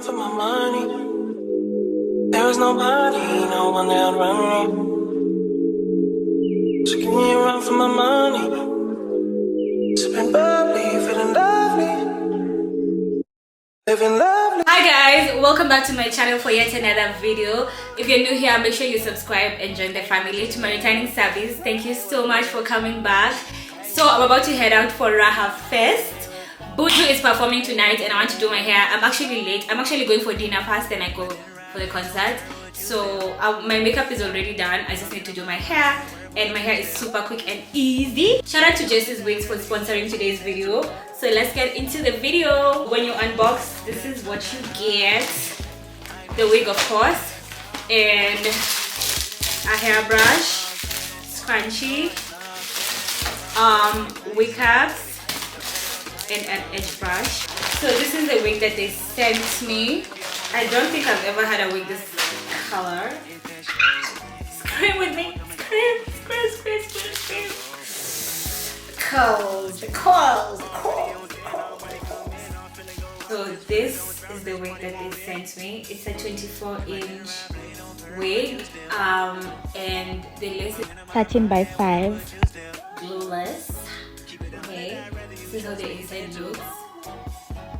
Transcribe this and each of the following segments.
for my money. There was nobody, no one that would run me. So give me a run for my money. Sipping bubbly, feeling lovely. Living lovely. Hi guys, welcome back to my channel for yet another video. If you're new here, make sure you subscribe and join the family. To my returning service, thank you so much for coming back. So I'm about to head out for Raha Fest. Buju is performing tonight and I want to do my hair. I'm actually late. I'm actually going for dinner first, then I go for the concert. So my makeup is already done. I just need to do my hair, and my hair is super quick and easy. Shout out to Jessie's Wigs for sponsoring today's video. So let's get into the video. When you unbox, this is what you get. The wig, of course, and a hairbrush, scrunchie, wig caps, and an edge brush. So this is the wig that they sent me. I don't think I've ever had a wig this color. Scream with me. Scream, scream, scream, scream, scream. The curls. So this is the wig that they sent me. It's a 24-inch wig, and the lace is 13 by 5. Glueless. Okay, this is how the inside looks.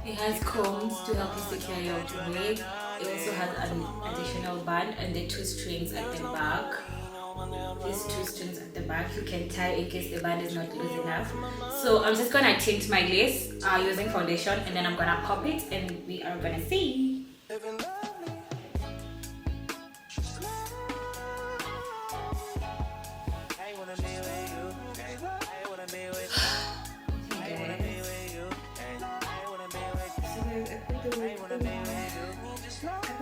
It has combs to help you secure your wig. It also has an additional band and the 2 strings at the back. These 2 strings at the back you can tie in case the band is not loose enough. So I'm just gonna tint my lace using foundation, and then I'm gonna pop it and we are gonna see.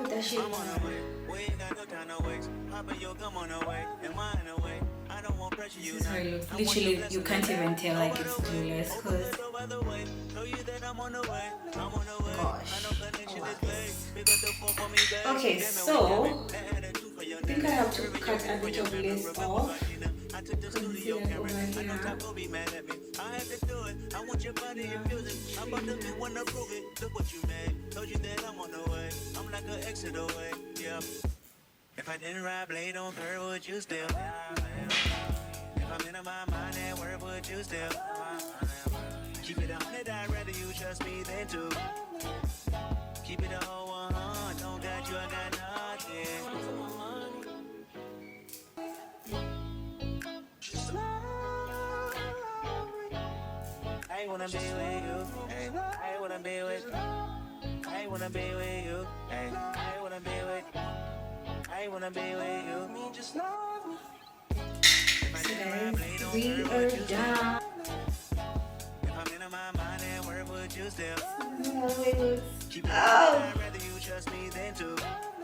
This is how it looks. Literally, you can't even tell like it's Glueless because gosh. Okay, so I think I have to cut a bit of lace off. See that over here. If I didn't ride blade on curve, would you still? If I'm in my mind, and where would you still? Keep it 100, I'd rather you trust me than to. Keep it a whole 100, don't got you, I got nothing. I wanna be with you, ay. I wanna be with you. I wanna be with you, ay. I wanna be with you. I wanna be with you. Me just love me. So guys, we are done. If I'm in my mind, and where would you still?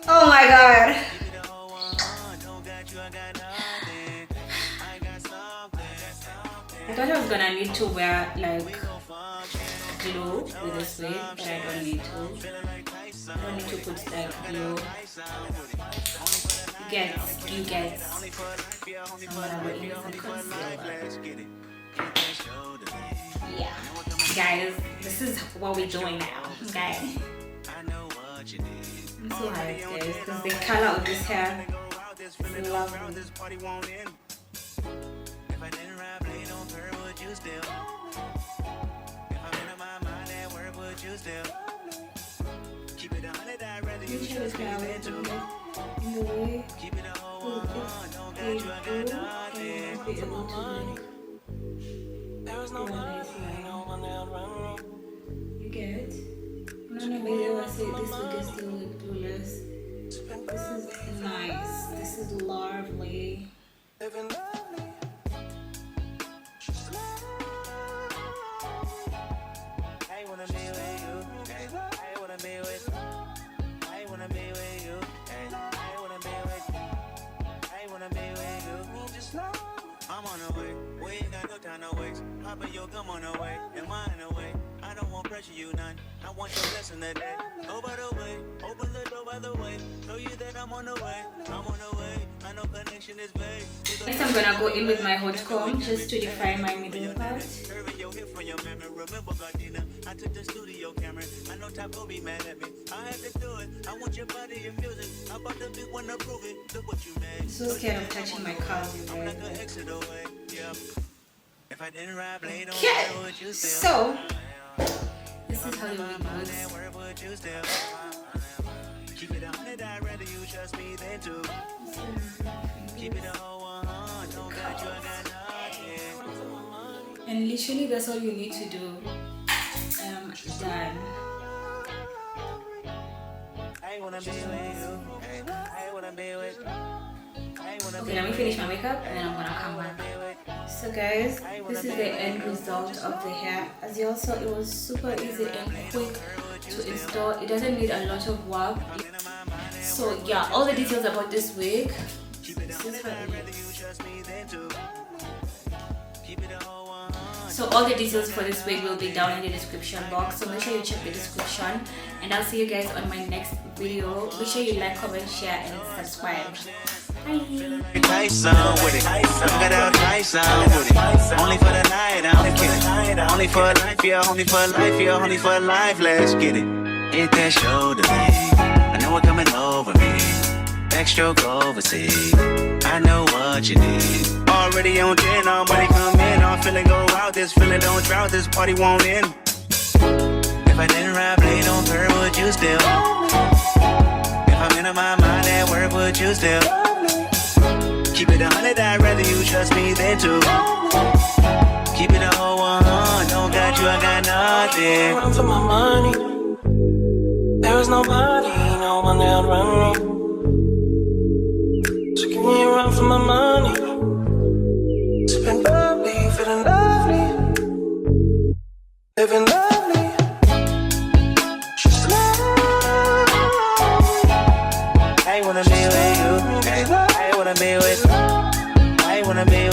Oh my god. I thought I was gonna need to wear like glue with this wig, but I don't need to. I don't need to put like glue. You get. I'm gonna go in with some concealer. Yeah, guys, this is what we're doing now. Okay. I'm so hyped, guys, because the color of this hair is lovely. Keep it 100, I'd rather you trust me than to. In the way, keep it a whole 100, don't got you, I got nothing. be able to There was no one that run me. you get. I'm not gonna be able to say this wig is still with Glueless. This is nice. This is lovely. Living lovely. I wanna be with you. I wanna be with you. I wanna be with you. I wanna be with you. I wanna be with you. Me just love me. I'm on the way. We ain't got no time to waste. Papa, yo, come on the way. Am I in the way? I don't want pressure you none. I want your blessing today. Go by the way. Open the door by the way. Show you that I'm on the way. I'm on the way. I know connection is vague. Next I'm gonna go in with my hot comb just to define my middle part. I took the studio camera. I know Top gon' be mad at me. I had to do it. I want your body infusing. I bought the big one to prove it. Look what you made. So scared of touching my cards, you I'm guys. like an exit away. Yeah. If I didn't ride blade on Okay, where would you still? so this is how the wig looks. Where would you still? Keep it 100, I'd rather you trust me than to. Keep it a whole 100. Don't got you, I got nothing. And literally that's all you need to do. Done. I wanna be with you. I wanna be with. Okay, let me finish my makeup and then I'm gonna come back. So guys, this is the end result of the hair. As you all saw, it was super easy and quick to install. It doesn't need a lot of work. So yeah, all the details about this wig, this is how it looks. So all the details for this wig will be down in the description box, so make sure you check the description, and I'll see you guys on my next video. Make sure you like, comment, share and subscribe. Bye. Tyson with it. Got out Tyson with it. Only for the night, I'm kidding. Only for life, yeah, only for life, yeah, only for life. Let's get it. Hit that shoulder, I know it coming over me. Backstroke overseas. I know what you need. Already on 10, all money come in. I'm feeling go out. This feeling don't drought. This party won't end. If I didn't ride blade on her, would you still? If I'm in my mind at work, would you still? Keep it 100, I'd rather you trust me than to. Keep it a whole 100, don't got you, I got nothing. Run for my money. There is nobody, no one that run me. So give me a run for my money. Sipping bubbly, feeling lovely, living lovely. Just I wanna be with you. I wanna be with. I wanna be